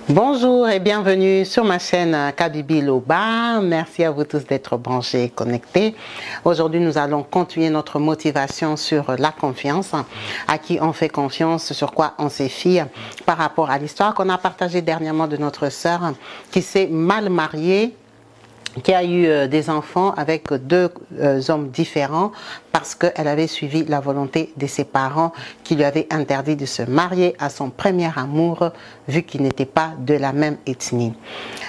Bonjour et bienvenue sur ma chaîne Kabibi Loba. Merci à vous tous d'être branchés et connectés. Aujourd'hui, nous allons continuer notre motivation sur la confiance. À qui on fait confiance, sur quoi on se fie par rapport à l'histoire qu'on a partagée dernièrement de notre sœur qui s'est mal mariée, qui a eu des enfants avec deux hommes différents parce qu'elle avait suivi la volonté de ses parents qui lui avaient interdit de se marier à son premier amour vu qu'il n'était pas de la même ethnie.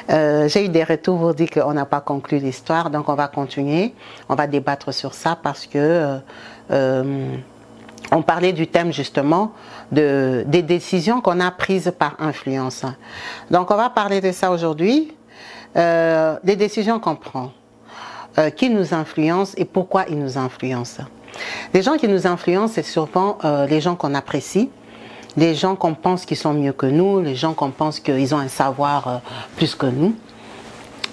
J'ai eu des retours pour dire qu'on n'a pas conclu l'histoire, donc on va continuer, on va débattre sur ça parce que on parlait du thème justement des décisions qu'on a prises par influence. Donc on va parler de ça aujourd'hui. Des décisions qu'on prend, qui nous influencent et pourquoi ils nous influencent. Les gens qui nous influencent, c'est souvent les gens qu'on apprécie, les gens qu'on pense qu'ils sont mieux que nous, les gens qu'on pense qu'ils ont un savoir plus que nous.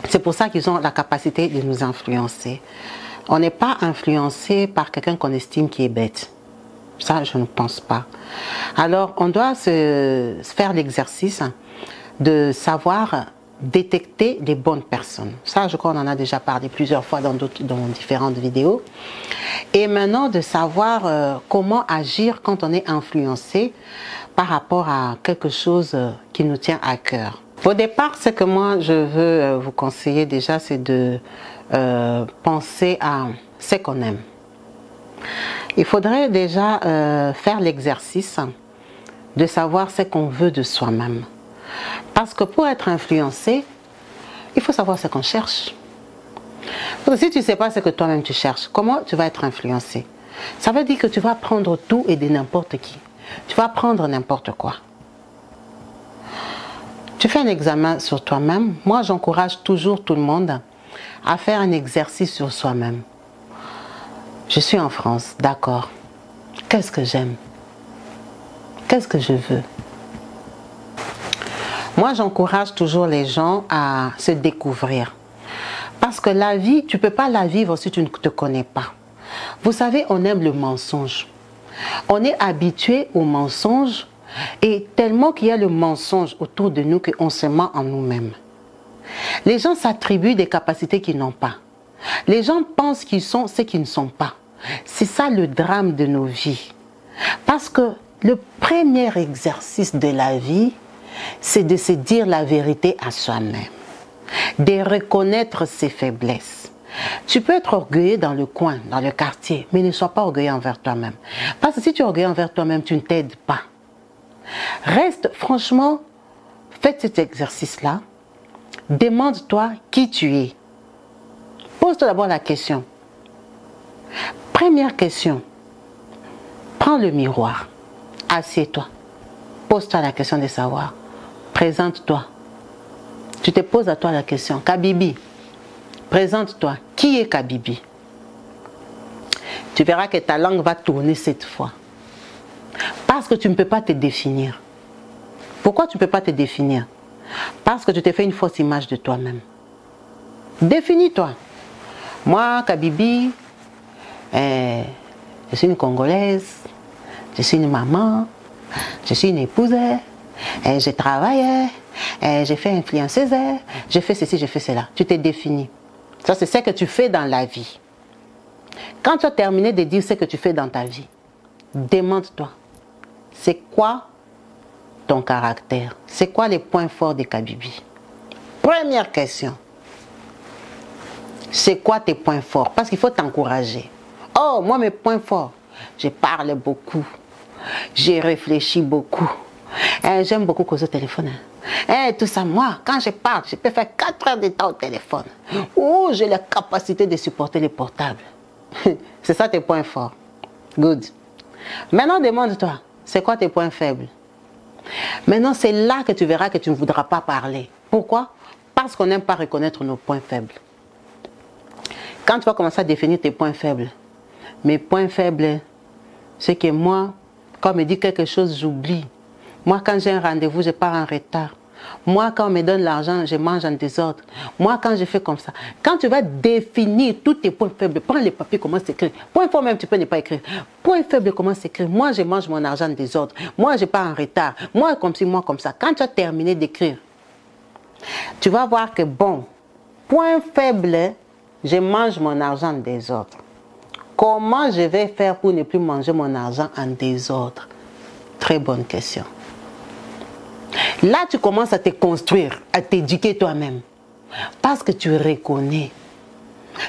C'est pour ça qu'ils ont la capacité de nous influencer. On n'est pas influencé par quelqu'un qu'on estime qui est bête. Ça, je ne pense pas. Alors, on doit se faire l'exercice de savoir détecter les bonnes personnes. Ça, je crois qu'on en a déjà parlé plusieurs fois dans différentes vidéos. Et maintenant, de savoir comment agir quand on est influencé par rapport à quelque chose qui nous tient à cœur. Au départ, ce que moi, je veux vous conseiller déjà, c'est de penser à ce qu'on aime. Il faudrait déjà faire l'exercice de savoir ce qu'on veut de soi-même. Parce que pour être influencé, il faut savoir ce qu'on cherche. Parce que si tu ne sais pas ce que toi-même tu cherches, comment tu vas être influencé? Ça veut dire que tu vas prendre tout et de n'importe qui. Tu vas prendre n'importe quoi. Tu fais un examen sur toi-même. Moi, j'encourage toujours tout le monde à faire un exercice sur soi-même. Je suis en France, d'accord. Qu'est-ce que j'aime? Qu'est-ce que je veux? Moi, j'encourage toujours les gens à se découvrir. Parce que la vie, tu ne peux pas la vivre si tu ne te connais pas. Vous savez, on aime le mensonge. On est habitué au mensonge et tellement qu'il y a le mensonge autour de nous qu'on se ment en nous-mêmes. Les gens s'attribuent des capacités qu'ils n'ont pas. Les gens pensent qu'ils sont ce qu'ils ne sont pas. C'est ça le drame de nos vies. Parce que le premier exercice de la vie, c'est de se dire la vérité à soi-même, de reconnaître ses faiblesses. Tu peux être orgueilleux dans le coin, dans le quartier, mais ne sois pas orgueilleux envers toi-même. Parce que si tu es orgueilleux envers toi-même, tu ne t'aides pas. Reste, franchement, fais cet exercice-là. Demande-toi qui tu es. Pose-toi d'abord la question. Première question. Prends le miroir. Assieds-toi. Pose-toi la question de savoir. Présente-toi. Tu te poses à toi la question. Kabibi, présente-toi. Qui est Kabibi? Tu verras que ta langue va tourner cette fois. Parce que tu ne peux pas te définir. Pourquoi tu ne peux pas te définir? Parce que tu t'es fait une fausse image de toi-même. Définis-toi. Moi, Kabibi, je suis une Congolaise, je suis une maman, je suis une épouse, je travaille, j'ai fait influenceuse, je fais ceci, je fais cela. Tu t'es défini. Ça, c'est ce que tu fais dans la vie. Quand tu as terminé de dire ce que tu fais dans ta vie, demande-toi, c'est quoi ton caractère? C'est quoi les points forts de Kabibi? Première question. C'est quoi tes points forts? Parce qu'il faut t'encourager. Oh, moi, mes points forts, je parle beaucoup. J'ai réfléchi beaucoup. J'aime beaucoup causer au téléphone. Tout ça, moi, quand je parle, je peux faire 4 heures de temps au téléphone. Oh, j'ai la capacité de supporter les portables. C'est ça tes points forts. Good. Maintenant, demande-toi, c'est quoi tes points faibles? Maintenant, c'est là que tu verras que tu ne voudras pas parler. Pourquoi? Parce qu'on n'aime pas reconnaître nos points faibles. Quand tu vas commencer à définir tes points faibles, mes points faibles, c'est que moi, quand on me dit quelque chose, j'oublie. Moi, quand j'ai un rendez-vous, je pars en retard. Moi, quand on me donne l'argent, je mange en désordre. Moi, quand je fais comme ça. Quand tu vas définir tous tes points faibles, prends les papiers, commence à écrire. Point fort même, tu peux ne pas écrire. Point faible, commence à écrire. Moi, je mange mon argent en désordre. Moi, je pars en retard. Moi, comme ci, moi, comme ça. Quand tu as terminé d'écrire, Tu vas voir que bon, point faible, je mange mon argent en désordre. Comment je vais faire pour ne plus manger mon argent en désordre? Très bonne question. Là, tu commences à te construire, à t'éduquer toi-même. Parce que tu reconnais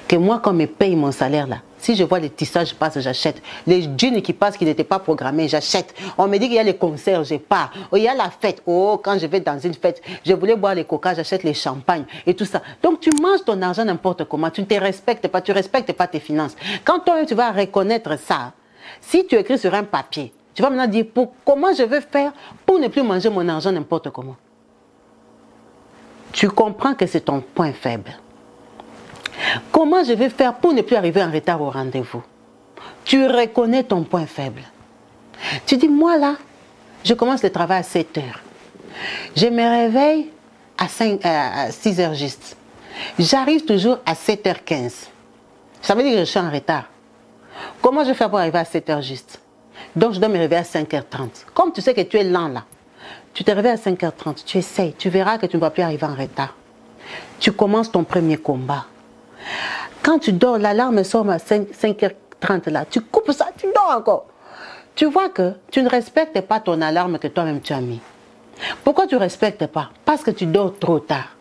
que moi, quand je paye mon salaire là, si je vois les tissages passer, j'achète. Les jeans qui passent qui n'étaient pas programmés, j'achète. On me dit qu'il y a les concerts, je pars. Oh, il y a la fête. Oh, quand je vais dans une fête, je voulais boire les coca, j'achète les champagnes et tout ça. Donc tu manges ton argent n'importe comment. Tu ne te respectes pas, tu ne respectes pas tes finances. Quand toi tu vas reconnaître ça, si tu écris sur un papier, tu vas maintenant dire comment je vais faire pour ne plus manger mon argent n'importe comment. Tu comprends que c'est ton point faible. Comment je vais faire pour ne plus arriver en retard au rendez-vous? Tu reconnais ton point faible. Tu dis, moi là, je commence le travail à 7 heures. Je me réveille à 6 heures juste. J'arrive toujours à 7h15. Ça veut dire que je suis en retard. Comment je vais faire pour arriver à 7 heures juste? Donc je dois me réveiller à 5h30. Comme tu sais que tu es lent là, tu te réveilles à 5h30, tu essayes, tu verras que tu ne vas plus arriver en retard. Tu commences ton premier combat. Quand tu dors, l'alarme sort à 5h30 là, tu coupes ça, tu dors encore. Tu vois que tu ne respectes pas ton alarme que toi-même tu as mis. Pourquoi tu ne respectes pas? Parce que tu dors trop tard.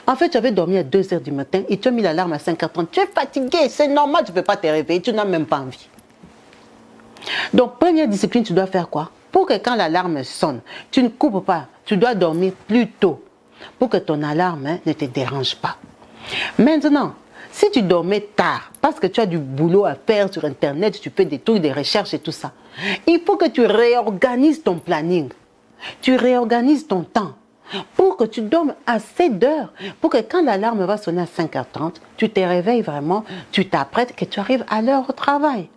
En fait, tu avais dormi à 2h du matin et tu as mis l'alarme à 5h30. Tu es fatigué, c'est normal, tu ne peux pas te réveiller, tu n'as même pas envie. Donc, première discipline, tu dois faire quoi? Pour que quand l'alarme sonne, tu ne coupes pas, tu dois dormir plus tôt pour que ton alarme ne te dérange pas. Maintenant, si tu dormais tard, parce que tu as du boulot à faire sur Internet, tu fais des trucs, des recherches et tout ça, il faut que tu réorganises ton planning. Tu réorganises ton temps pour que tu dormes assez d'heures, pour que quand l'alarme va sonner à 5h30, tu te réveilles vraiment, tu t'apprêtes, que tu arrives à l'heure au travail.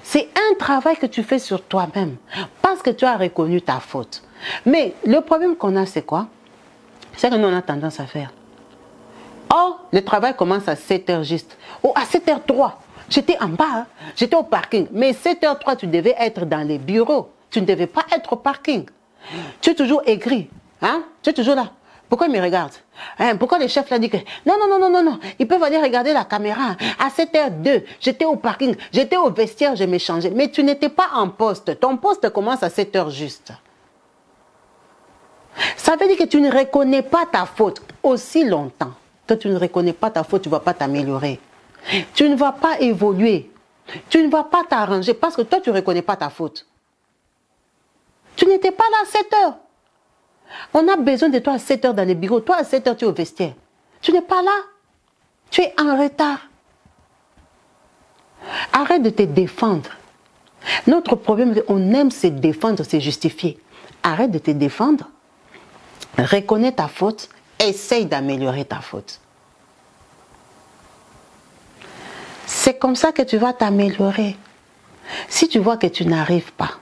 C'est un travail que tu fais sur toi-même, parce que tu as reconnu ta faute. Mais le problème qu'on a, c'est quoi? C'est que nous, on a tendance à faire. Oh, le travail commence à 7h juste. Ou à 7h03. J'étais en bas, hein? J'étais au parking. Mais 7h03, tu devais être dans les bureaux. Tu ne devais pas être au parking. Tu es toujours aigri. Hein? Tu es toujours là. Pourquoi ils me regardent? Hein? Pourquoi le chef l'a dit que non, non, non, non, non, non. Ils peuvent aller regarder la caméra. À 7h02, j'étais au parking. J'étais au vestiaire, je m'échangeais. Mais tu n'étais pas en poste. Ton poste commence à 7h juste. Ça veut dire que tu ne reconnais pas ta faute aussi longtemps. Quand tu ne reconnais pas ta faute, tu ne vas pas t'améliorer. Tu ne vas pas évoluer. Tu ne vas pas t'arranger parce que toi, tu ne reconnais pas ta faute. Tu n'étais pas là à 7 heures. On a besoin de toi à 7 heures dans les bureaux. Toi, à 7 heures, tu es au vestiaire. Tu n'es pas là. Tu es en retard. Arrête de te défendre. Notre problème, c'est qu'on aime se défendre, se justifier. Arrête de te défendre. Reconnais ta faute. Essaye d'améliorer ta faute. C'est comme ça que tu vas t'améliorer. Si tu vois que tu n'arrives pas,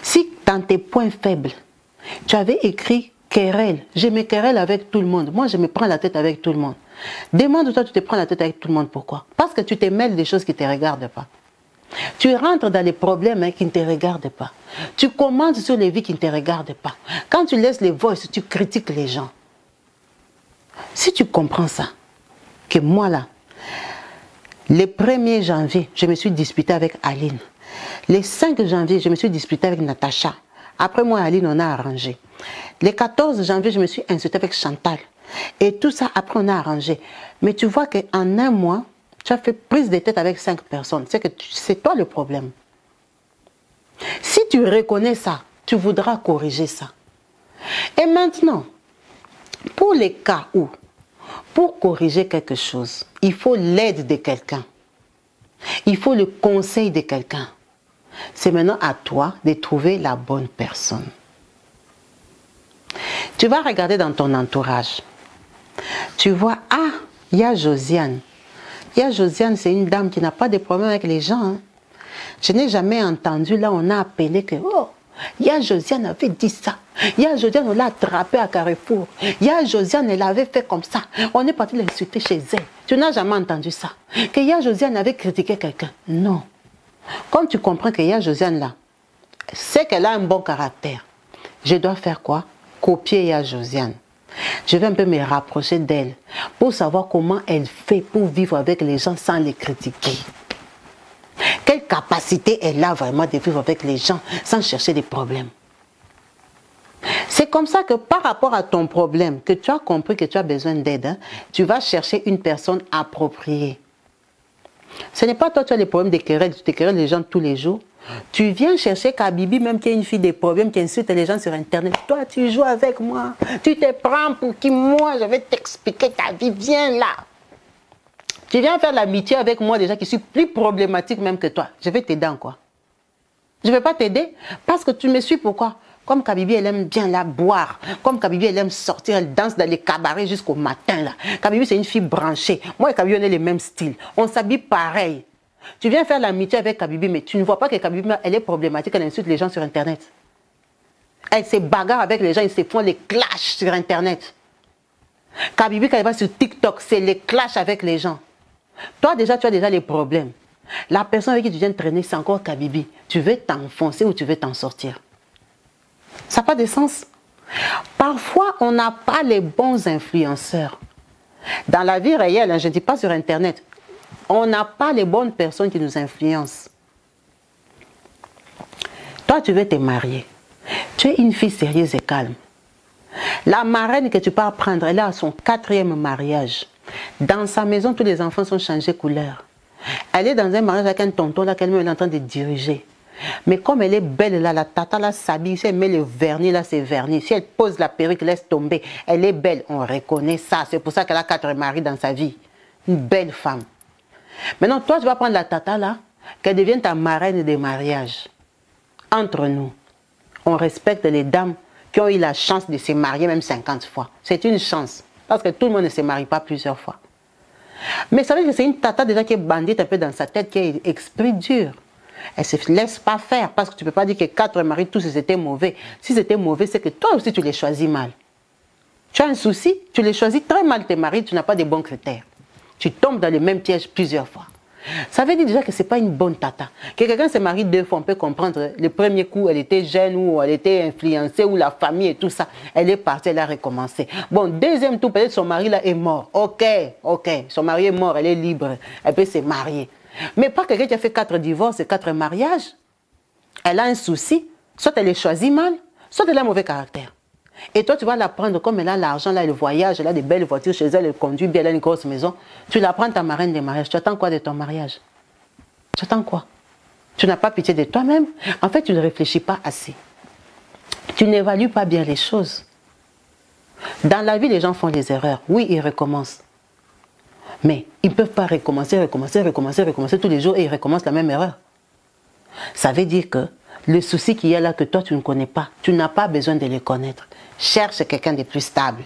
si dans tes points faibles, tu avais écrit querelle, je me querelle avec tout le monde, moi je me prends la tête avec tout le monde. Demande-toi, tu te prends la tête avec tout le monde, pourquoi? Parce que tu te mêles des choses qui ne te regardent pas. Tu rentres dans les problèmes qui ne te regardent pas. Tu commandes sur les vies qui ne te regardent pas. Quand tu laisses les voices, tu critiques les gens. Si tu comprends ça, que moi là, le 1er janvier, je me suis disputée avec Aline. Le 5 janvier, je me suis disputée avec Natacha. Après moi, Aline, on a arrangé. Le 14 janvier, je me suis insultée avec Chantal. Et tout ça, après, on a arrangé. Mais tu vois qu'en un mois, tu as fait prise de tête avec 5 personnes. C'est que c'est toi le problème. Si tu reconnais ça, tu voudras corriger ça. Et maintenant, pour les cas où, pour corriger quelque chose, il faut l'aide de quelqu'un. Il faut le conseil de quelqu'un. C'est maintenant à toi de trouver la bonne personne. Tu vas regarder dans ton entourage. Tu vois, ah, il y a Josiane. Il y a Josiane, c'est une dame qui n'a pas de problème avec les gens. Hein. Je n'ai jamais entendu, là, on a appelé que, oh, il y a Josiane avait dit ça. Il y a Josiane, on l'a attrapé à Carrefour. Il y a Josiane, elle avait fait comme ça. On est parti l'insulter chez elle. Tu n'as jamais entendu ça. Que il y a Josiane avait critiqué quelqu'un. Non. Comme tu comprends qu'il y a Josiane là, c'est qu'elle a un bon caractère. Je dois faire quoi? Copier il y a Josiane. Je vais un peu me rapprocher d'elle pour savoir comment elle fait pour vivre avec les gens sans les critiquer. Quelle capacité elle a vraiment de vivre avec les gens sans chercher des problèmes. C'est comme ça que par rapport à ton problème, que tu as compris que tu as besoin d'aide, tu vas chercher une personne appropriée. Ce n'est pas toi qui as des problèmes de querelles, tu te querelles les gens tous les jours. Tu viens chercher Kabibi, même qui est une fille des problèmes, qui insulte les gens sur Internet. Toi, tu joues avec moi. Tu te prends pour qui moi, je vais t'expliquer ta vie. Viens là. Tu viens faire l'amitié avec moi déjà qui suis plus problématique même que toi. Je vais t'aider en quoi? Je ne vais pas t'aider parce que tu me suis pourquoi? Comme Kabibi, elle aime bien la boire. Comme Kabibi, elle aime sortir, elle danse dans les cabarets jusqu'au matin. Là. Kabibi, c'est une fille branchée. Moi et Kabibi, on est les mêmes styles. On s'habille pareil. Tu viens faire l'amitié avec Kabibi, mais tu ne vois pas que Kabibi, elle est problématique, elle insulte les gens sur Internet. Elle se bagarre avec les gens, ils se font les clashs sur Internet. Kabibi, quand elle va sur TikTok, c'est les clashs avec les gens. Toi, déjà, tu as déjà les problèmes. La personne avec qui tu viens de traîner, c'est encore Kabibi. Tu veux t'enfoncer ou tu veux t'en sortir? Ça n'a pas de sens. Parfois, on n'a pas les bons influenceurs. Dans la vie réelle, je ne dis pas sur Internet, on n'a pas les bonnes personnes qui nous influencent. Toi, tu veux te marier. Tu es une fille sérieuse et calme. La marraine que tu pars prendre, elle est à son 4e mariage. Dans sa maison, tous les enfants sont changés couleur. Elle est dans un mariage avec un tonton là qu'elle-même est en train de diriger. Mais comme elle est belle là, la tata là s'habille, si elle met le vernis là, c'est vernis. Si elle pose la perruque, laisse tomber. Elle est belle, on reconnaît ça. C'est pour ça qu'elle a 4 maris dans sa vie. Une belle femme. Maintenant, toi, tu vas prendre la tata là, qu'elle devienne ta marraine des mariages. Entre nous, on respecte les dames qui ont eu la chance de se marier même 50 fois. C'est une chance. Parce que tout le monde ne se marie pas plusieurs fois. Mais ça veut dire que c'est une tata déjà qui est bandite un peu dans sa tête, qui est esprit dur. Elle ne se laisse pas faire parce que tu ne peux pas dire que 4 maris, tous c'était mauvais. Si c'était mauvais, c'est que toi aussi tu les choisis mal. Tu as un souci, tu les choisis très mal tes maris, tu n'as pas de bons critères. Tu tombes dans le même piège plusieurs fois. Ça veut dire déjà que ce n'est pas une bonne tata. Que quelqu'un se marie 2 fois, on peut comprendre. Le premier coup, elle était jeune ou elle était influencée ou la famille et tout ça. Elle est partie, elle a recommencé. Bon, deuxième tour, peut-être son mari là est mort. Ok. Son mari est mort, elle est libre. Elle peut se marier. Mais pas quelqu'un qui a fait 4 divorces et 4 mariages. Elle a un souci. Soit elle est choisie mal, soit elle a un mauvais caractère. Et toi, tu vas la prendre comme elle a l'argent, là, le voyage, elle a des belles voitures chez elle, elle conduit bien, elle a une grosse maison. Tu la prends ta marraine des mariages. Tu attends quoi de ton mariage? Tu attends quoi? Tu n'as pas pitié de toi-même. En fait, tu ne réfléchis pas assez. Tu n'évalues pas bien les choses. Dans la vie, les gens font des erreurs. Oui, ils recommencent. Mais ils ne peuvent pas recommencer tous les jours et ils recommencent la même erreur. Ça veut dire que le souci qu'il y a là que toi tu ne connais pas, tu n'as pas besoin de le connaître. Cherche quelqu'un de plus stable,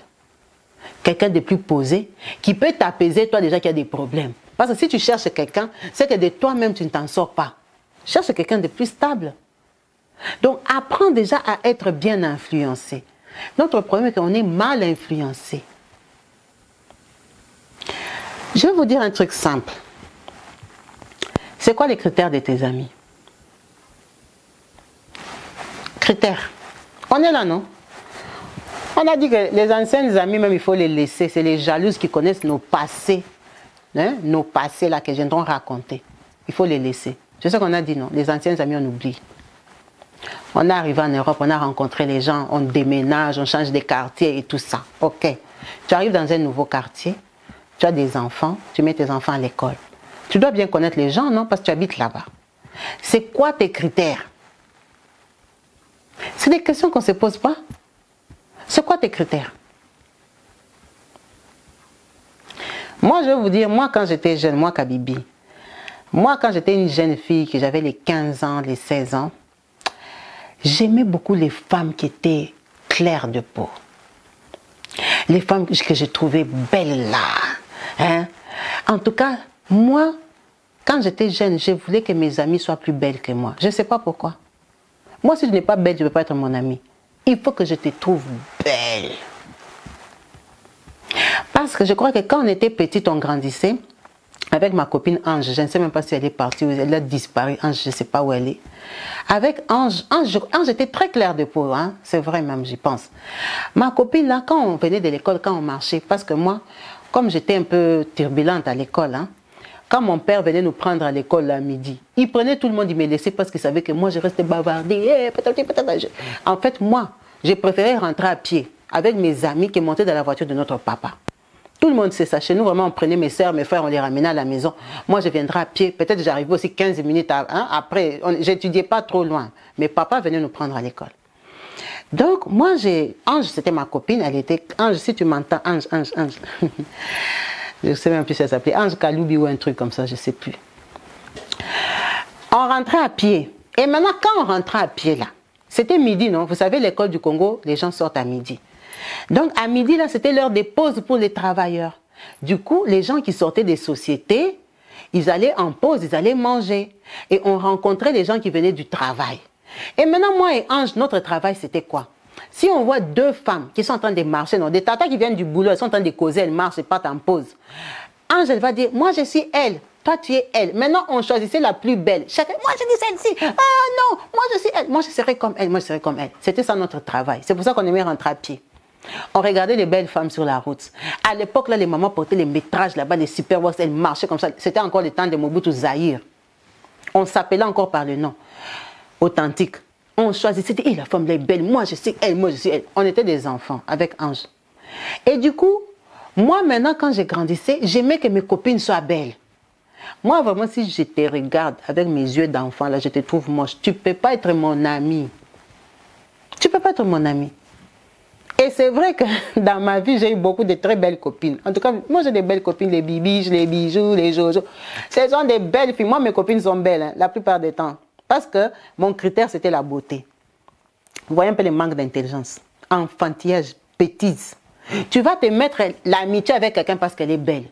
quelqu'un de plus posé, qui peut t'apaiser toi déjà qui as des problèmes. Parce que si tu cherches quelqu'un, c'est que de toi-même tu ne t'en sors pas. Cherche quelqu'un de plus stable. Donc apprends déjà à être bien influencé. Notre problème est qu'on est mal influencé. Je vais vous dire un truc simple. C'est quoi les critères de tes amis? Critères. On est là, non? On a dit que les anciennes amies, même il faut les laisser. C'est les jalouses qui connaissent nos passés. Hein? Nos passés là que je viendront raconter. Il faut les laisser. C'est ce qu'on a dit, non? Les anciennes amies, on oublie. On est arrivé en Europe, on a rencontré les gens, on déménage, on change de quartier et tout ça. Ok. Tu arrives dans un nouveau quartier, tu as des enfants, tu mets tes enfants à l'école. Tu dois bien connaître les gens, non? Parce que tu habites là-bas. C'est quoi tes critères? C'est des questions qu'on ne se pose pas. C'est quoi tes critères? Moi, je vais vous dire, moi quand j'étais jeune, moi Kabibi, moi quand j'étais une jeune fille, que j'avais les 15 ans, les 16 ans, j'aimais beaucoup les femmes qui étaient claires de peau. Les femmes que je trouvais belles là. Hein? En tout cas, moi, quand j'étais jeune, je voulais que mes amies soient plus belles que moi. Je ne sais pas pourquoi. Moi, si je n'ai pas belle, je ne peux pas être mon amie. Il faut que je te trouve belle. Parce que je crois que quand on était petite, on grandissait. avec ma copine Ange. Je ne sais même pas si elle est partie ou elle a disparu. Ange, je ne sais pas où elle est. Avec Ange, Ange était très claire de peau, hein? C'est vrai même, j'y pense. Ma copine, là, quand on venait de l'école, quand on marchait, parce que moi, comme j'étais un peu turbulente à l'école, hein, quand mon père venait nous prendre à l'école à midi, il prenait tout le monde, il me laissait parce qu'il savait que moi, je restais bavardée. En fait, moi, j'ai préféré rentrer à pied avec mes amis que monter dans la voiture de notre papa. Tout le monde sait ça. Chez nous, vraiment, on prenait mes soeurs, mes frères, on les ramenait à la maison. Moi, je viendrais à pied. Peut-être j'arrivais aussi 15 minutes après. J'étudiais pas trop loin. Mais papa venait nous prendre à l'école. Donc, moi, Ange, c'était ma copine. Elle était... Ange, si tu m'entends, Ange. Je ne sais même plus si elle s'appelait Ange Kaloubi ou un truc comme ça, je ne sais plus. On rentrait à pied. Et maintenant, quand on rentrait à pied, là, c'était midi, non? Vous savez, l'école du Congo, les gens sortent à midi. Donc, à midi, là, c'était l'heure des pauses pour les travailleurs. Du coup, les gens qui sortaient des sociétés, ils allaient en pause, ils allaient manger. Et on rencontrait les gens qui venaient du travail. Et maintenant, moi et Ange, notre travail, c'était quoi? Si on voit deux femmes qui sont en train de marcher, non, des tatas qui viennent du boulot, elles sont en train de causer, elles marchent, elles partent en pause. Ange, elle va dire, moi, je suis elle. Toi, tu es elle. Maintenant, on choisissait la plus belle. Chacun, moi, je dis celle-ci. Ah non, moi, je suis elle. Moi, je serai comme elle. Moi, je serai comme elle. C'était ça notre travail. C'est pour ça qu'on aimait rentrer à pied. On regardait les belles femmes sur la route. À l'époque, là, les mamans portaient les métrages là-bas, les superbox, elles marchaient comme ça. C'était encore le temps de Mobutu Zahir. On s'appelait encore par le nom. Authentique. On choisissait, hey, la femme, elle est belle. Moi, je suis elle. Moi, je suis elle. On était des enfants avec Ange. Et du coup, moi, maintenant, quand j'ai grandissé, j'aimais que mes copines soient belles. Moi, vraiment, si je te regarde avec mes yeux d'enfant, là, je te trouve moche. Tu ne peux pas être mon ami. Tu ne peux pas être mon ami. Et c'est vrai que dans ma vie, j'ai eu beaucoup de très belles copines. En tout cas, moi, j'ai des belles copines, les bibiches, les bijoux, les jojo. Ce sont des belles filles. Moi, mes copines sont belles, hein, la plupart du temps. Parce que mon critère, c'était la beauté. Vous voyez un peu le manque d'intelligence. Enfantillage, bêtise. Tu vas te mettre l'amitié avec quelqu'un parce qu'elle est belle.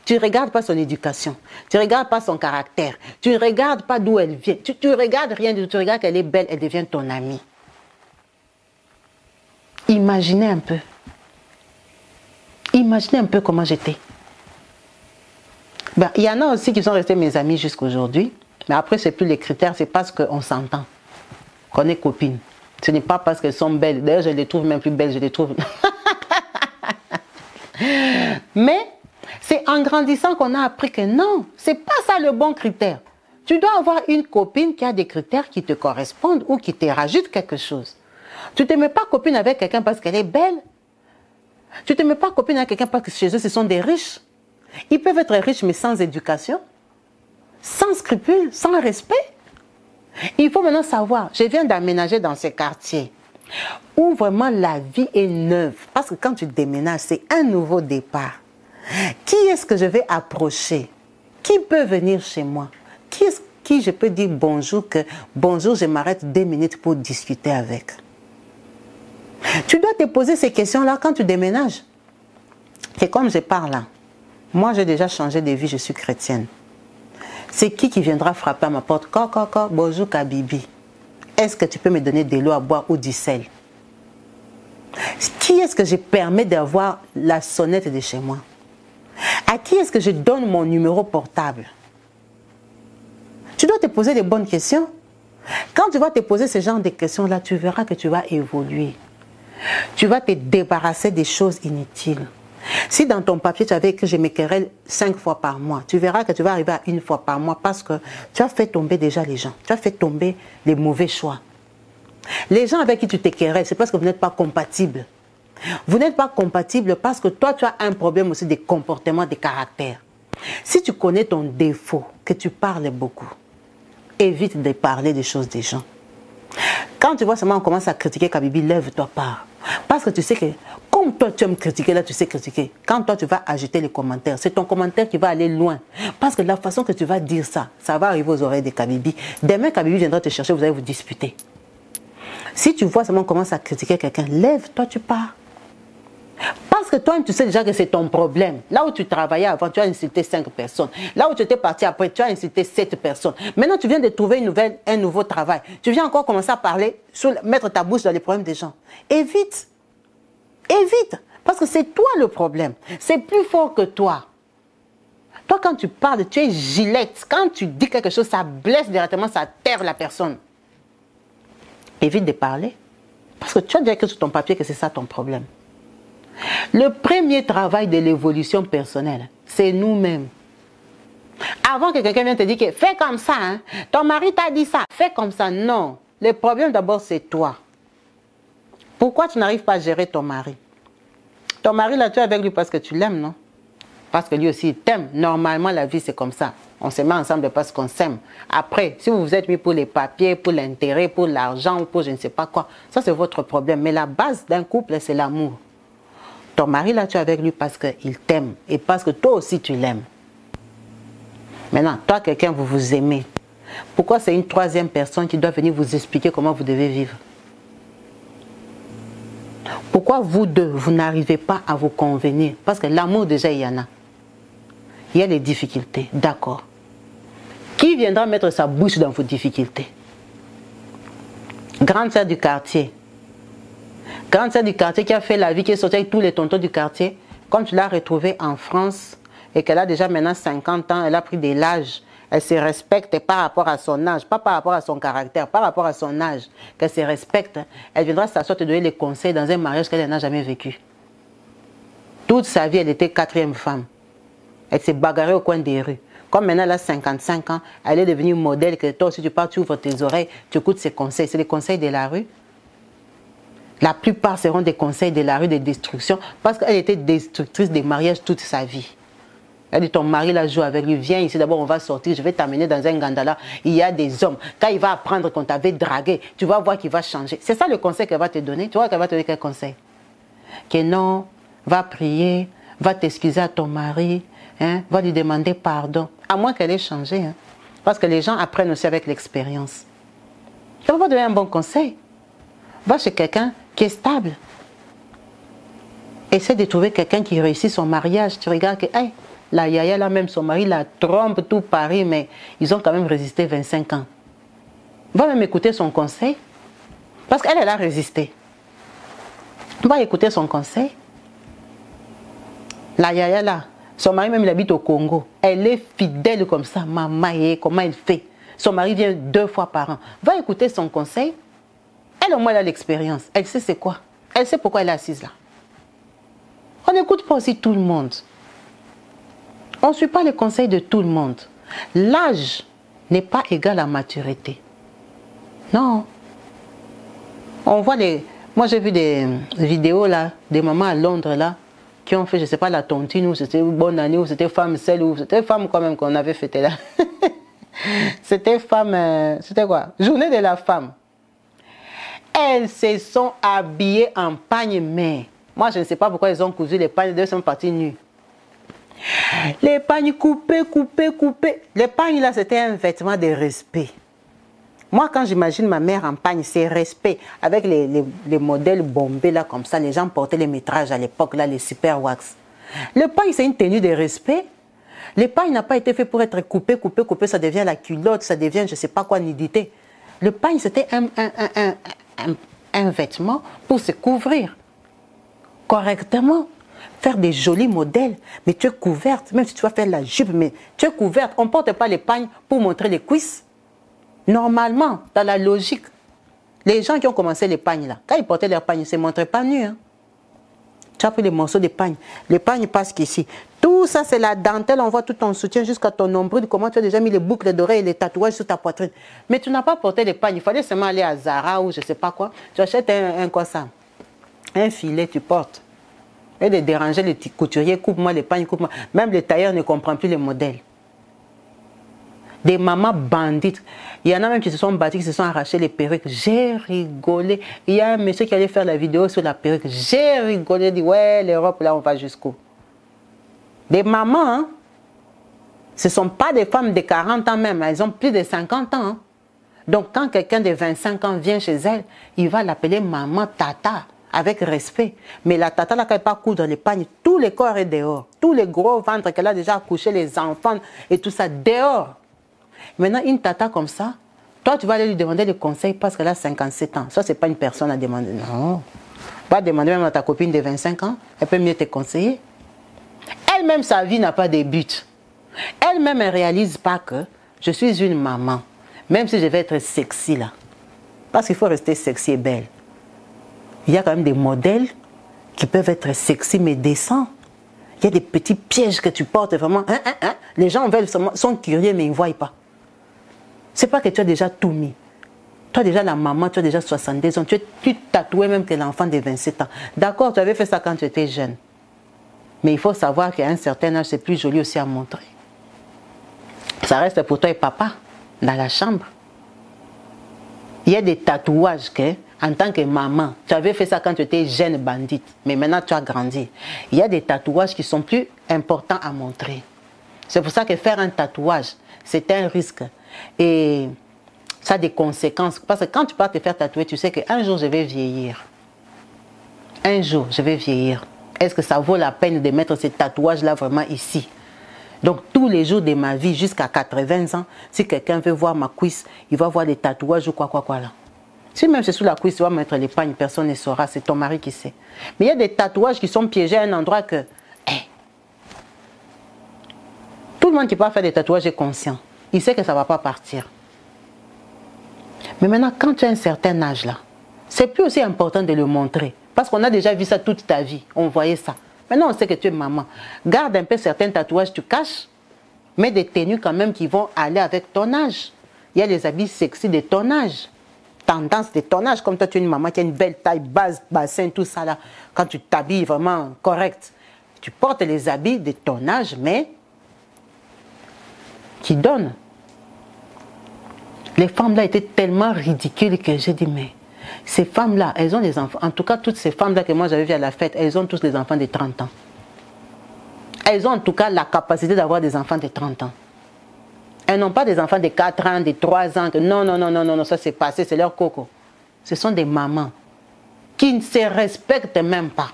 Tu ne regardes pas son éducation. Tu ne regardes pas son caractère. Tu ne regardes pas d'où elle vient. Tu ne regardes rien du tout. Tu regardes qu'elle est belle, elle devient ton amie. Imaginez un peu. Imaginez un peu comment j'étais. Ben, il y en a aussi qui sont restés mes amis jusqu'à aujourd'hui. Mais après, ce n'est plus les critères, c'est parce qu'on s'entend. Qu'on est copines. Ce n'est pas parce qu'elles sont belles. D'ailleurs, je les trouve même plus belles, je les trouve. Mais c'est en grandissant qu'on a appris que non, ce n'est pas ça le bon critère. Tu dois avoir une copine qui a des critères qui te correspondent ou qui te rajoutent quelque chose. Tu ne te mets pas copine avec quelqu'un parce qu'elle est belle. Tu ne te mets pas copine avec quelqu'un parce que chez eux, ce sont des riches. Ils peuvent être riches, mais sans éducation, sans scrupules, sans respect. Il faut maintenant savoir, je viens d'aménager dans ces quartiers où vraiment la vie est neuve. Parce que quand tu déménages, c'est un nouveau départ. Qui est-ce que je vais approcher? Qui peut venir chez moi? Qui je peux dire bonjour, que bonjour, je m'arrête 2 minutes pour discuter avec? Tu dois te poser ces questions-là quand tu déménages. Et comme je parle là, moi j'ai déjà changé de vie, je suis chrétienne. C'est qui viendra frapper à ma porte? Bonjour Kabibi. Est-ce que tu peux me donner de l'eau à boire ou du sel? Qui est-ce que je permets d'avoir la sonnette de chez moi? À qui est-ce que je donne mon numéro portable? Tu dois te poser des bonnes questions. Quand tu vas te poser ce genre de questions-là, tu verras que tu vas évoluer. Tu vas te débarrasser des choses inutiles. Si dans ton papier, tu avais que je me querelle 5 fois par mois, tu verras que tu vas arriver à 1 fois par mois parce que tu as fait tomber déjà les gens. Tu as fait tomber les mauvais choix. Les gens avec qui tu te querelles, c'est parce que vous n'êtes pas compatibles. Vous n'êtes pas compatibles parce que toi, tu as un problème aussi de comportement, de caractère. Si tu connais ton défaut, que tu parles beaucoup, évite de parler des choses des gens. Quand tu vois seulement on commence à critiquer Kabibi, lève-toi pas. Parce que tu sais que, comme toi tu aimes critiquer, là tu sais critiquer. Quand toi tu vas ajouter les commentaires, c'est ton commentaire qui va aller loin. Parce que la façon que tu vas dire ça, ça va arriver aux oreilles de Kabibi. Demain Kabibi viendra te chercher, vous allez vous disputer. Si tu vois seulement on commence à critiquer quelqu'un, lève-toi, tu pars. Parce que toi, tu sais déjà que c'est ton problème. Là où tu travaillais avant, tu as insulté 5 personnes. Là où tu étais parti après, tu as insulté 7 personnes. Maintenant, tu viens de trouver un nouveau travail. Tu viens encore commencer à parler, mettre ta bouche dans les problèmes des gens. Évite. Évite. Parce que c'est toi le problème. C'est plus fort que toi. Toi, quand tu parles, tu es gilette. Quand tu dis quelque chose, ça blesse directement, ça terre la personne. Évite de parler. Parce que tu as déjà écrit sur ton papier que c'est ça ton problème. Le premier travail de l'évolution personnelle, c'est nous-mêmes. Avant que quelqu'un vienne te dire que fais comme ça, hein, ton mari t'a dit ça, fais comme ça. Non. Le problème d'abord, c'est toi. Pourquoi tu n'arrives pas à gérer ton mari? Ton mari, là, tu es avec lui parce que tu l'aimes, non? Parce que lui aussi, il t'aime. Normalement, la vie, c'est comme ça. On se met ensemble parce qu'on s'aime. Après, si vous vous êtes mis pour les papiers, pour l'intérêt, pour l'argent, pour je ne sais pas quoi, ça, c'est votre problème. Mais la base d'un couple, c'est l'amour. Ton mari, là, tu es avec lui parce qu'il t'aime. Et parce que toi aussi, tu l'aimes. Maintenant, toi, quelqu'un, vous vous aimez. Pourquoi c'est une troisième personne qui doit venir vous expliquer comment vous devez vivre? Pourquoi vous deux, vous n'arrivez pas à vous convenir? Parce que l'amour, déjà, il y en a. Il y a des difficultés, d'accord. Qui viendra mettre sa bouche dans vos difficultés? Grande sœur du quartier. Grande sœur du quartier qui a fait la vie, qui est sortie avec tous les tontons du quartier. Comme tu l'as retrouvée en France et qu'elle a déjà maintenant 50 ans, elle a pris de l'âge. Elle se respecte par rapport à son âge, pas par rapport à son caractère, par rapport à son âge. Qu'elle se respecte, elle viendra s'asseoir te donner les conseils dans un mariage qu'elle n'a jamais vécu. Toute sa vie, elle était quatrième femme. Elle s'est bagarrée au coin des rues. Comme maintenant elle a 55 ans, elle est devenue modèle, que toi aussi tu pars, tu ouvres tes oreilles, tu écoutes ses conseils. C'est les conseils de la rue. La plupart seront des conseils de la rue de destruction parce qu'elle était destructrice des mariages toute sa vie. Elle dit, ton mari là joue avec lui, viens ici, d'abord on va sortir, je vais t'amener dans un gandala. Il y a des hommes. Quand il va apprendre qu'on t'avait dragué, tu vas voir qu'il va changer. C'est ça le conseil qu'elle va te donner. Tu vois qu'elle va te donner quel conseil? Que non, va prier, va t'excuser à ton mari, hein, va lui demander pardon. À moins qu'elle ait changé. Hein, parce que les gens apprennent aussi avec l'expérience. Ça ne va pas donner un bon conseil. Va chez quelqu'un qui est stable. Essaie de trouver quelqu'un qui réussit son mariage. Tu regardes que, hey, la yaya là même, son mari la trompe tout Paris, mais ils ont quand même résisté 25 ans. Va même écouter son conseil. Parce qu'elle, elle a résisté. Va écouter son conseil. La yaya là, son mari même il habite au Congo. Elle est fidèle comme ça. Maman, comment elle fait? Son mari vient 2 fois par an. Va écouter son conseil. Elle au moins elle a l'expérience. Elle sait c'est quoi. Elle sait pourquoi elle est assise là. On n'écoute pas aussi tout le monde. On ne suit pas les conseils de tout le monde. L'âge n'est pas égal à maturité. Non. On voit les... Moi j'ai vu des vidéos là, des mamans à Londres là, qui ont fait, je ne sais pas, la tontine, ou c'était bonne année, ou c'était femme seule, ou c'était femme quand même qu'on avait fêté là. C'était femme, c'était quoi? Journée de la femme. Elles se sont habillées en pagne, mais moi je ne sais pas pourquoi ils ont cousu les pagnes, elles sont parties nues. Les pagnes coupées. Les pagnes là, c'était un vêtement de respect. Moi, quand j'imagine ma mère en pagne, c'est respect. Avec les modèles bombés là, comme ça, les gens portaient les métrages à l'époque, là, les super wax. Le pagne, c'est une tenue de respect. Le pagne n'a pas été fait pour être coupé, ça devient la culotte, ça devient je ne sais pas quoi, nudité. Le pagne, c'était un vêtement pour se couvrir correctement. Faire des jolis modèles, mais tu es couverte, même si tu vas faire la jupe, mais tu es couverte. On ne porte pas les pagnes pour montrer les cuisses. Normalement, dans la logique, les gens qui ont commencé les pagnes là, quand ils portaient leurs pagnes, ils ne se montraient pas nus. Hein. Tu as pris les morceaux de pagnes. Les pagnes passent qu'ici. Tout ça, c'est la dentelle. On voit tout ton soutien jusqu'à ton nombril. Comment tu as déjà mis les boucles d'oreilles et les tatouages sur ta poitrine. Mais tu n'as pas porté les pagnes. Il fallait seulement aller à Zara ou je ne sais pas quoi. Tu achètes quoi ça? Un filet, tu portes. Et de déranger les couturiers, coupe-moi les pagnes, coupe-moi. Même les tailleurs ne comprennent plus les modèles. Des mamans bandites. Il y en a même qui se sont battus, qui se sont arrachés les perruques. J'ai rigolé. Il y a un monsieur qui allait faire la vidéo sur la perruque. J'ai rigolé. Dit, ouais, l'Europe, là, on va jusqu'où? Des mamans, hein? Ce ne sont pas des femmes de 40 ans même. Elles ont plus de 50 ans. Hein? Donc, quand quelqu'un de 25 ans vient chez elle, il va l'appeler maman, tata. Avec respect. Mais la tata, là, quand elle part coudre les pagnes, tout le corps est dehors. Tous les gros ventres qu'elle a déjà accouché, les enfants et tout ça, dehors. Maintenant, une tata comme ça, toi, tu vas aller lui demander des conseils parce qu'elle a 57 ans. Ça, ce n'est pas une personne à demander. Non. Va demander même à ta copine de 25 ans. Elle peut mieux te conseiller. Elle-même, sa vie n'a pas de but. Elle-même, elle ne réalise pas que je suis une maman. Même si je vais être sexy là. Parce qu'il faut rester sexy et belle. Il y a quand même des modèles qui peuvent être sexy mais décents. Il y a des petits pièges que tu portes vraiment. Les gens sont curieux mais ils ne voient pas. C'est pas que tu as déjà tout mis. Tu as déjà la maman, tu as déjà 70 ans. Tu tatouais même que l'enfant de 27 ans. D'accord, tu avais fait ça quand tu étais jeune. Mais il faut savoir qu'à un certain âge, c'est plus joli aussi à montrer. Ça reste pour toi et papa, dans la chambre. Il y a des tatouages que, en tant que maman, tu avais fait ça quand tu étais jeune bandite, mais maintenant tu as grandi. Il y a des tatouages qui sont plus importants à montrer. C'est pour ça que faire un tatouage, c'est un risque. Et ça a des conséquences. Parce que quand tu pars te faire tatouer, tu sais qu'un jour je vais vieillir. Un jour je vais vieillir. Est-ce que ça vaut la peine de mettre ces tatouages-là vraiment ici? Donc tous les jours de ma vie, jusqu'à 80 ans, si quelqu'un veut voir ma cuisse, il va voir des tatouages ou quoi là. Si même c'est sous la cuisse, tu vas mettre l'épagne, personne ne saura, c'est ton mari qui sait. Mais il y a des tatouages qui sont piégés à un endroit que... tout le monde qui peut faire des tatouages est conscient. Il sait que ça ne va pas partir. Mais maintenant, quand tu as un certain âge là, c'est plus aussi important de le montrer. Parce qu'on a déjà vu ça toute ta vie, on voyait ça. Maintenant, on sait que tu es maman. Garde un peu certains tatouages, tu caches. Mets des tenues quand même qui vont aller avec ton âge. Il y a les habits sexy de ton âge. Tendance de ton âge. Comme toi, tu es une maman qui a une belle taille, base, bassin, tout ça là. Quand tu t'habilles vraiment correct, tu portes les habits de ton âge, mais qui donnent. Les femmes là étaient tellement ridicules que j'ai dit, mais ces femmes-là, elles ont des enfants. En tout cas, toutes ces femmes-là que moi j'avais vues à la fête, elles ont tous des enfants de 30 ans. Elles ont en tout cas la capacité d'avoir des enfants de 30 ans. Elles n'ont pas des enfants de 4 ans, de 3 ans. Que non, ça c'est passé, c'est leur coco. Ce sont des mamans qui ne se respectent même pas.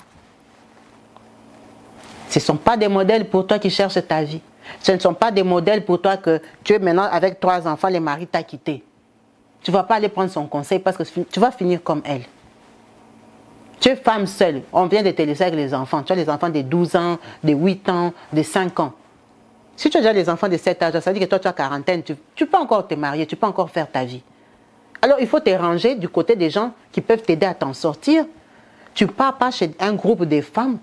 Ce ne sont pas des modèles pour toi qui cherchent ta vie. Ce ne sont pas des modèles pour toi que tu es maintenant avec 3 enfants, le mari t'a quitté. Tu ne vas pas aller prendre son conseil parce que tu vas finir comme elle. Tu es femme seule. On vient de te laisser avec les enfants. Tu as les enfants de 12 ans, de 8 ans, de 5 ans. Si tu as déjà les enfants de 7 âge, ça veut dire que toi tu as quarantaine. Tu peux encore te marier, tu peux encore faire ta vie. Alors il faut te ranger du côté des gens qui peuvent t'aider à t'en sortir. Tu ne pars pas chez un groupe de femmes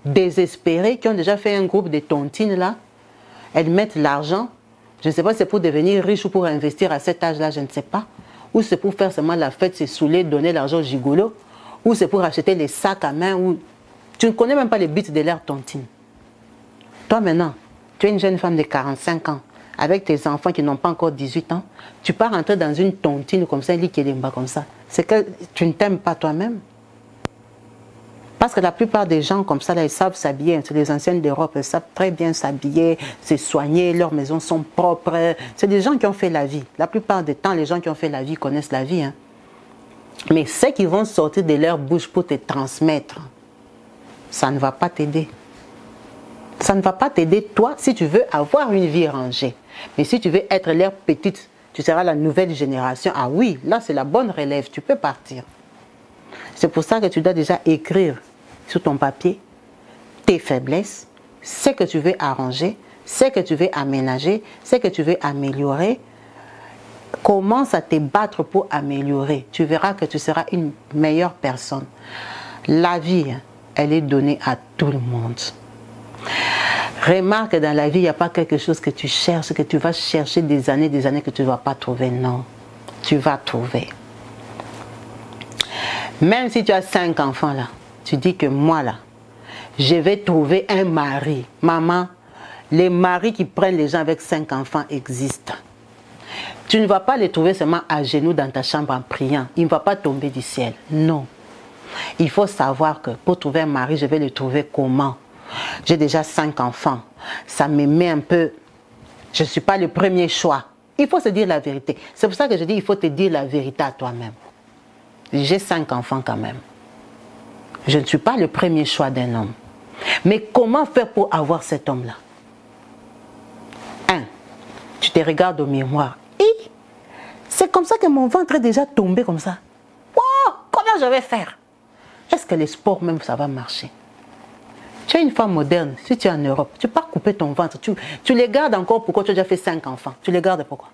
désespérées qui ont déjà fait un groupe de tontines là. Elles mettent l'argent. Je ne sais pas si c'est pour devenir riche ou pour investir à cet âge-là, je ne sais pas. Ou c'est pour faire seulement la fête, se saouler, donner l'argent au gigolo. Ou c'est pour acheter les sacs à main. Ou... tu ne connais même pas les bits de leur tontine. Toi maintenant, tu es une jeune femme de 45 ans, avec tes enfants qui n'ont pas encore 18 ans. Tu pars rentrer dans une tontine comme ça, un lit comme ça. C'est que tu ne t'aimes pas toi-même. Parce que la plupart des gens comme ça, là, ils savent s'habiller. C'est les anciennes d'Europe, ils savent très bien s'habiller, se soigner, leurs maisons sont propres. C'est des gens qui ont fait la vie. La plupart du temps, les gens qui ont fait la vie connaissent la vie. Hein. Mais ceux qui vont sortir de leur bouche pour te transmettre, ça ne va pas t'aider. Ça ne va pas t'aider, toi, si tu veux avoir une vie rangée. Mais si tu veux être leur petite, tu seras la nouvelle génération. Ah oui, là, c'est la bonne relève. Tu peux partir. C'est pour ça que tu dois déjà écrire sur ton papier tes faiblesses, ce que tu veux arranger, ce que tu veux aménager, ce que tu veux améliorer. Commence à te battre pour améliorer. Tu verras que tu seras une meilleure personne. La vie, elle est donnée à tout le monde. Remarque que dans la vie, il n'y a pas quelque chose que tu cherches, que tu vas chercher des années que tu ne vas pas trouver. Non, tu vas trouver. Même si tu as 5 enfants là, tu dis que moi là, je vais trouver un mari. Maman, les maris qui prennent les gens avec 5 enfants existent. Tu ne vas pas les trouver seulement à genoux dans ta chambre en priant. Il ne va pas tomber du ciel. Non. Il faut savoir que pour trouver un mari, je vais le trouver comment? J'ai déjà 5 enfants. Ça me met un peu... Je ne suis pas le premier choix. Il faut se dire la vérité. C'est pour ça que je dis il faut te dire la vérité à toi-même. J'ai 5 enfants quand même. Je ne suis pas le premier choix d'un homme. Mais comment faire pour avoir cet homme-là? 1. Tu te regardes au miroir. C'est comme ça que mon ventre est déjà tombé comme ça. Wow, comment je vais faire? Est-ce que le sport même ça va marcher? Tu es une femme moderne, si tu es en Europe, tu pars couper ton ventre, tu les gardes encore pourquoi tu as déjà fait 5 enfants. Tu les gardes pourquoi?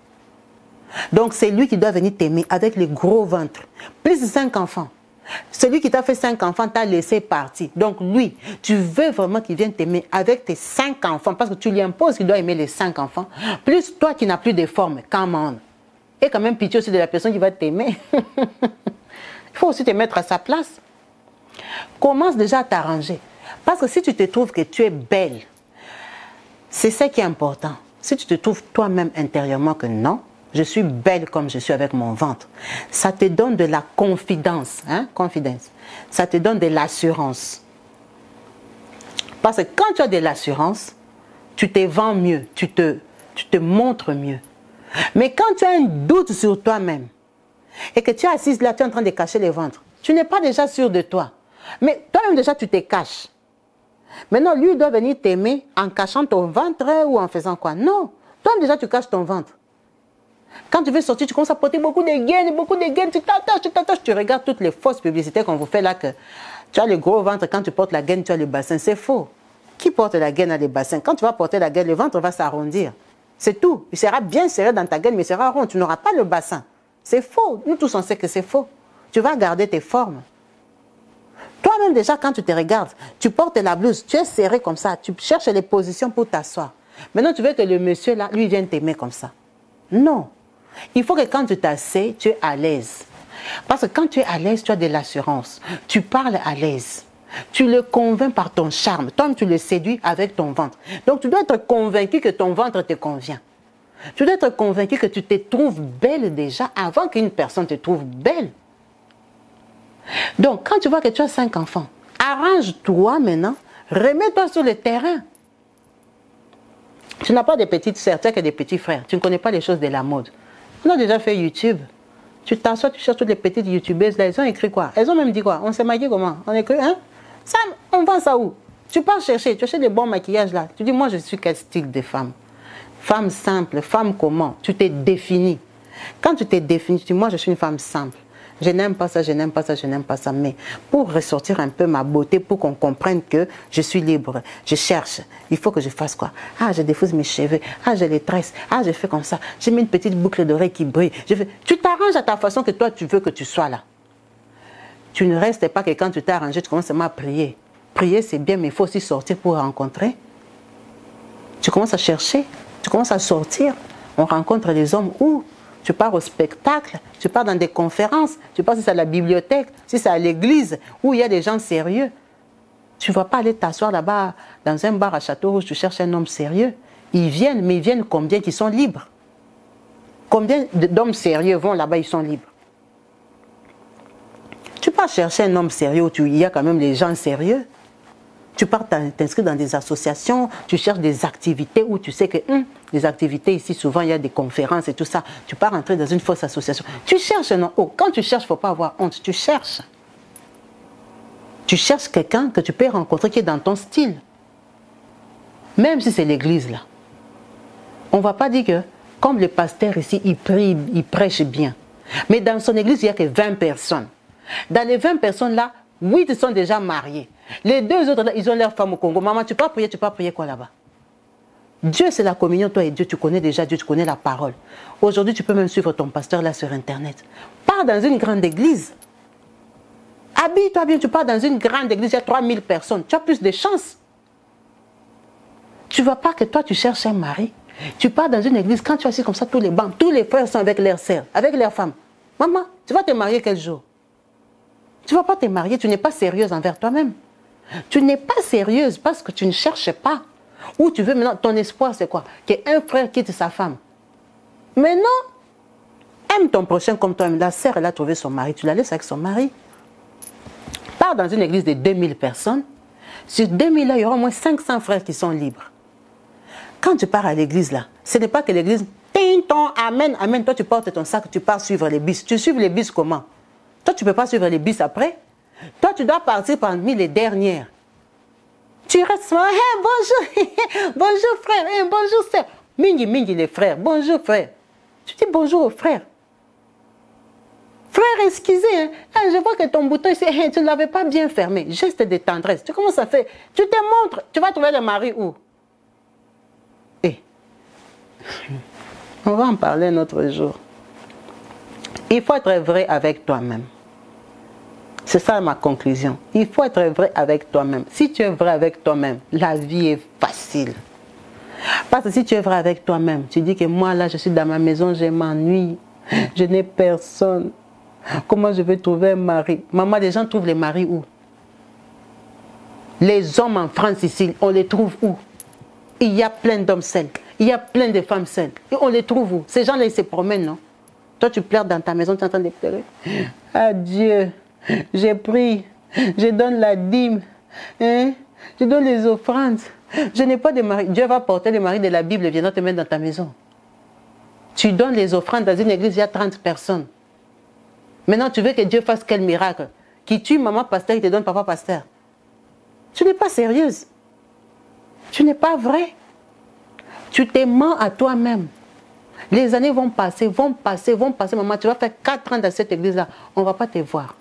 Donc c'est lui qui doit venir t'aimer avec les gros ventres. Plus de 5 enfants. Celui qui t'a fait 5 enfants t'a laissé partir. Donc lui, tu veux vraiment qu'il vienne t'aimer avec tes 5 enfants parce que tu lui imposes qu'il doit aimer les 5 enfants. Plus toi qui n'as plus de forme, come on. Et quand même pitié aussi de la personne qui va t'aimer. Il faut aussi te mettre à sa place. Commence déjà à t'arranger. Parce que si tu te trouves que tu es belle, c'est ça qui est important. Si tu te trouves toi-même intérieurement que non, je suis belle comme je suis avec mon ventre, ça te donne de la confidence. Confidence. Ça te donne de l'assurance. Parce que quand tu as de l'assurance, tu te vends mieux, tu te montres mieux. Mais quand tu as un doute sur toi-même et que tu es assise là, tu es en train de cacher le ventre, tu n'es pas déjà sûr de toi. Mais toi-même déjà, tu te caches. Maintenant, lui doit venir t'aimer en cachant ton ventre ou en faisant quoi? Non. Toi-même déjà, tu caches ton ventre. Quand tu veux sortir, tu commences à porter beaucoup de gaines, tu t'attaches, tu regardes toutes les fausses publicités qu'on vous fait là que tu as le gros ventre, quand tu portes la gaine, tu as le bassin. C'est faux. Qui porte la gaine a le bassin? Quand tu vas porter la gaine, le ventre va s'arrondir. C'est tout. Il sera bien serré dans ta gaine, mais il sera rond. Tu n'auras pas le bassin. C'est faux. Nous tous, on sait que c'est faux. Tu vas garder tes formes. Toi-même déjà, quand tu te regardes, tu portes la blouse, tu es serré comme ça, tu cherches les positions pour t'asseoir. Maintenant, tu veux que le monsieur là, lui, vienne t'aimer comme ça. Non. Il faut que quand tu t'assieds, tu es à l'aise. Parce que quand tu es à l'aise, tu as de l'assurance. Tu parles à l'aise. Tu le convaincs par ton charme. Toi-même, tu le séduis avec ton ventre. Donc, tu dois être convaincu que ton ventre te convient. Tu dois être convaincu que tu te trouves belle déjà avant qu'une personne te trouve belle. Donc, quand tu vois que tu as 5 enfants, arrange-toi maintenant, remets-toi sur le terrain. Tu n'as pas de petites sœurs, tu as que des petits frères. Tu ne connais pas les choses de la mode. On a déjà fait YouTube. Tu t'assois, tu cherches toutes les petites youtubeuses là, elles ont écrit quoi? Elles ont même dit quoi? On s'est maquillé comment? On a écrit, hein? Ça, on vend ça où? Tu pars chercher, tu achètes des bons maquillages là. Tu dis, moi je suis quel style de femme? Femme simple, femme comment? Tu t'es définie. Quand tu t'es définie, tu dis, moi je suis une femme simple. Je n'aime pas ça, je n'aime pas ça, je n'aime pas ça. Mais pour ressortir un peu ma beauté, pour qu'on comprenne que je suis libre, je cherche. Il faut que je fasse quoi? Ah, je défousse mes cheveux. Ah, je les tresse. Ah, je fais comme ça. J'ai mis une petite boucle d'oreille qui brille. Tu t'arranges à ta façon que toi, tu veux que tu sois là. Tu ne restes pas que quand tu t'es arrangé, tu commences seulement à prier. Prier, c'est bien, mais il faut aussi sortir pour rencontrer. Tu commences à chercher. Tu commences à sortir. On rencontre les hommes où? Tu pars au spectacle, tu pars dans des conférences, tu pars si c'est à la bibliothèque, si c'est à l'église, où il y a des gens sérieux. Tu ne vas pas aller t'asseoir là-bas dans un bar à Château-Rouge, tu cherches un homme sérieux. Ils viennent, mais ils viennent combien qui sont libres? Combien d'hommes sérieux vont là-bas, ils sont libres? Tu pars chercher un homme sérieux où il y a quand même des gens sérieux. Tu pars t'inscrire dans des associations, tu cherches des activités où tu sais que les activités ici, souvent il y a des conférences et tout ça. Tu pars entrer dans une fausse association. Tu cherches, non? Oh, quand tu cherches, il ne faut pas avoir honte. Tu cherches. Tu cherches quelqu'un que tu peux rencontrer qui est dans ton style. Même si c'est l'église là. On ne va pas dire que, comme le pasteur ici, il prie, il prêche bien. Mais dans son église, il n'y a que 20 personnes. Dans les 20 personnes là, 8 sont déjà mariés. Les 2 autres, là, ils ont leur femme au Congo. Maman, tu peux prier quoi là-bas? Dieu, c'est la communion, toi et Dieu. Tu connais déjà Dieu, tu connais la parole. Aujourd'hui, tu peux même suivre ton pasteur là sur Internet. Pars dans une grande église. Habille-toi bien, tu pars dans une grande église, il y a 3000 personnes. Tu as plus de chances. Tu ne vois pas que toi, tu cherches un mari. Tu pars dans une église, quand tu es assis comme ça, tous les bancs, tous les frères sont avec leurs sœurs, avec leurs femmes. Maman, tu vas te marier quel jour? Tu ne vas pas te marier, tu n'es pas sérieuse envers toi-même. Tu n'es pas sérieuse parce que tu ne cherches pas. Ou tu veux maintenant, ton espoir c'est quoi? Qu'un frère quitte sa femme. Mais non. Aime ton prochain comme toi-même. La sœur, elle a trouvé son mari, tu la laisses avec son mari. Pars dans une église de 2000 personnes. Sur 2000 là, il y aura au moins 500 frères qui sont libres. Quand tu pars à l'église là, ce n'est pas que l'église, amen, amen, toi tu portes ton sac, tu pars suivre les bis. Tu suives les bis comment? Toi tu ne peux pas suivre les bis après. Toi, tu dois partir parmi les dernières. Tu restes, hey, bonjour, bonjour frère, hey, bonjour sœur. Mingi, mingi les frères, bonjour frère. Tu dis bonjour aux frères. Frère esquisé, hein? Hein, je vois que ton bouton ici, hein, tu ne l'avais pas bien fermé. Geste de tendresse. Tu commences à faire. Tu te montres. Tu vas trouver le mari où? Eh. On va en parler un autre jour. Il faut être vrai avec toi-même. C'est ça ma conclusion. Il faut être vrai avec toi-même. Si tu es vrai avec toi-même, la vie est facile. Parce que si tu es vrai avec toi-même, tu dis que moi là, je suis dans ma maison, je m'ennuie, je n'ai personne. Comment je vais trouver un mari? Maman, les gens trouvent les maris où? Les hommes en France ici, on les trouve où? Il y a plein d'hommes seuls. Il y a plein de femmes seules. Et on les trouve où? Ces gens-là, ils se promènent, non? Toi, tu pleures dans ta maison, tu es en train de pleurer. Adieu. J'ai pris, je donne la dîme, hein? Je donne les offrandes. Je n'ai pas de mari. Dieu va porter le mari de la Bible et viendra te mettre dans ta maison. Tu donnes les offrandes dans une église, il y a 30 personnes. Maintenant, tu veux que Dieu fasse quel miracle? Qui tue maman pasteur, il te donne papa pasteur. Tu n'es pas sérieuse. Tu n'es pas vrai. Tu te mens à toi-même. Les années vont passer, vont passer, vont passer. Maman, tu vas faire 4 ans dans cette église-là. On ne va pas te voir.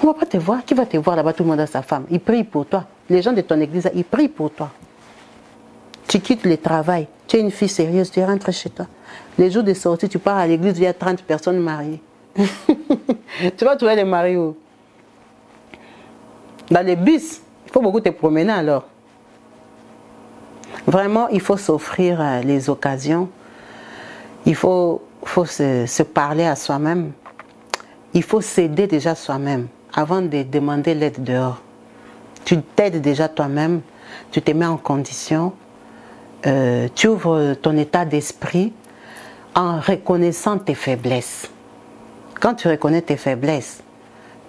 On ne va pas te voir. Qui va te voir là-bas? Tout le monde a sa femme. Ils prient pour toi. Les gens de ton église, ils prient pour toi. Tu quittes le travail. Tu es une fille sérieuse, tu rentres chez toi. Les jours de sortie, tu pars à l'église, il y a 30 personnes mariées. Tu vas trouver les maris où? Dans les bus. Il faut beaucoup te promener alors. Vraiment, il faut s'offrir les occasions. Il faut se parler à soi-même. Il faut s'aider déjà soi-même avant de demander l'aide dehors. Tu t'aides déjà toi-même, tu te mets en condition, tu ouvres ton état d'esprit en reconnaissant tes faiblesses. Quand tu reconnais tes faiblesses,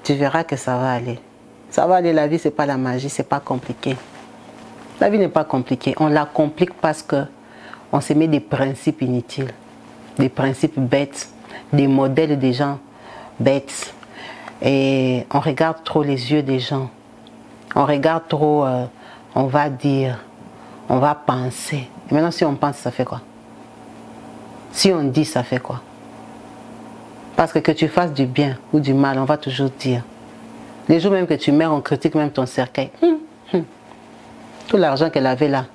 tu verras que ça va aller. Ça va aller, la vie, ce n'est pas la magie, ce n'est pas compliqué. La vie n'est pas compliquée, on la complique parce qu'on se met des principes inutiles, des principes bêtes, des modèles des gens bêtes. Et on regarde trop les yeux des gens. On regarde trop, on va dire, on va penser. Et maintenant, si on pense, ça fait quoi? Si on dit, ça fait quoi? Parce que tu fasses du bien ou du mal, on va toujours dire. Les jours même que tu meurs, on critique même ton cercueil. Tout l'argent qu'elle avait là,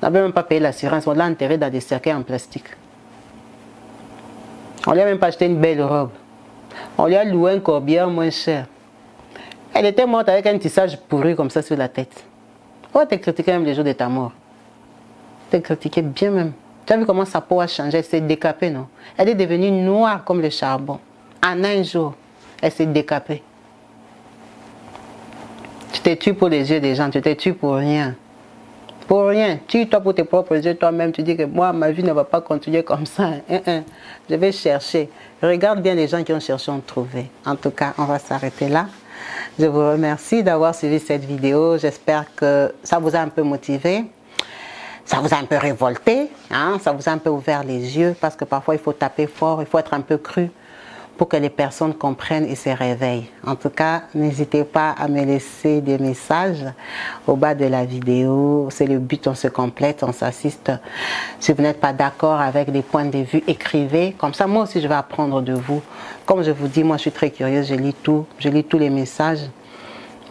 on n'avait même pas payé l'assurance, on l'a enterré dans des cercueils en plastique. On lui a même pas acheté une belle robe. On lui a loué un corbière moins cher. Elle était morte avec un tissage pourri comme ça sur la tête. On va te critiquer même les jours de ta mort. Te critiquer bien même. Tu as vu comment sa peau a changé, elle s'est décapée, non? Elle est devenue noire comme le charbon. En un jour, elle s'est décapée. Tu te tues pour les yeux des gens, tu te tues pour rien. Pour rien. Tue-toi pour tes propres yeux toi-même. Tu dis que moi, ma vie ne va pas continuer comme ça. Je vais chercher. Regarde bien les gens qui ont cherché à en trouver. En tout cas, on va s'arrêter là. Je vous remercie d'avoir suivi cette vidéo. J'espère que ça vous a un peu motivé. Ça vous a un peu révolté. Hein? Ça vous a un peu ouvert les yeux. Parce que parfois, il faut taper fort. Il faut être un peu cru pour que les personnes comprennent et se réveillent. En tout cas, n'hésitez pas à me laisser des messages au bas de la vidéo. C'est le but, on se complète, on s'assiste. Si vous n'êtes pas d'accord avec des points de vue, écrivez. Comme ça, moi aussi, je vais apprendre de vous. Comme je vous dis, moi, je suis très curieuse, je lis tout. Je lis tous les messages.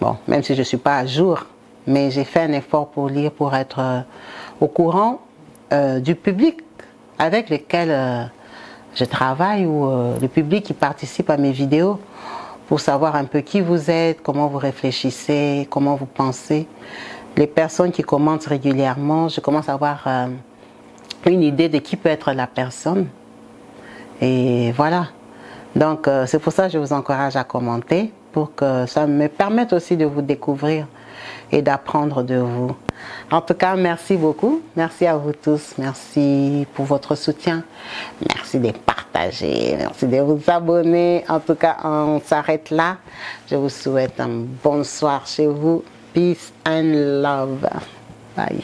Bon, même si je ne suis pas à jour, mais j'ai fait un effort pour lire, pour être au courant du public avec lequel je travaille ou le public qui participe à mes vidéos pour savoir un peu qui vous êtes, comment vous réfléchissez, comment vous pensez. Les personnes qui commentent régulièrement, je commence à avoir une idée de qui peut être la personne. Et voilà. Donc, c'est pour ça que je vous encourage à commenter, pour que ça me permette aussi de vous découvrir et d'apprendre de vous. En tout cas, merci beaucoup. Merci à vous tous. Merci pour votre soutien. Merci de partager. Merci de vous abonner. En tout cas, on s'arrête là. Je vous souhaite un bon soir chez vous. Peace and love. Bye.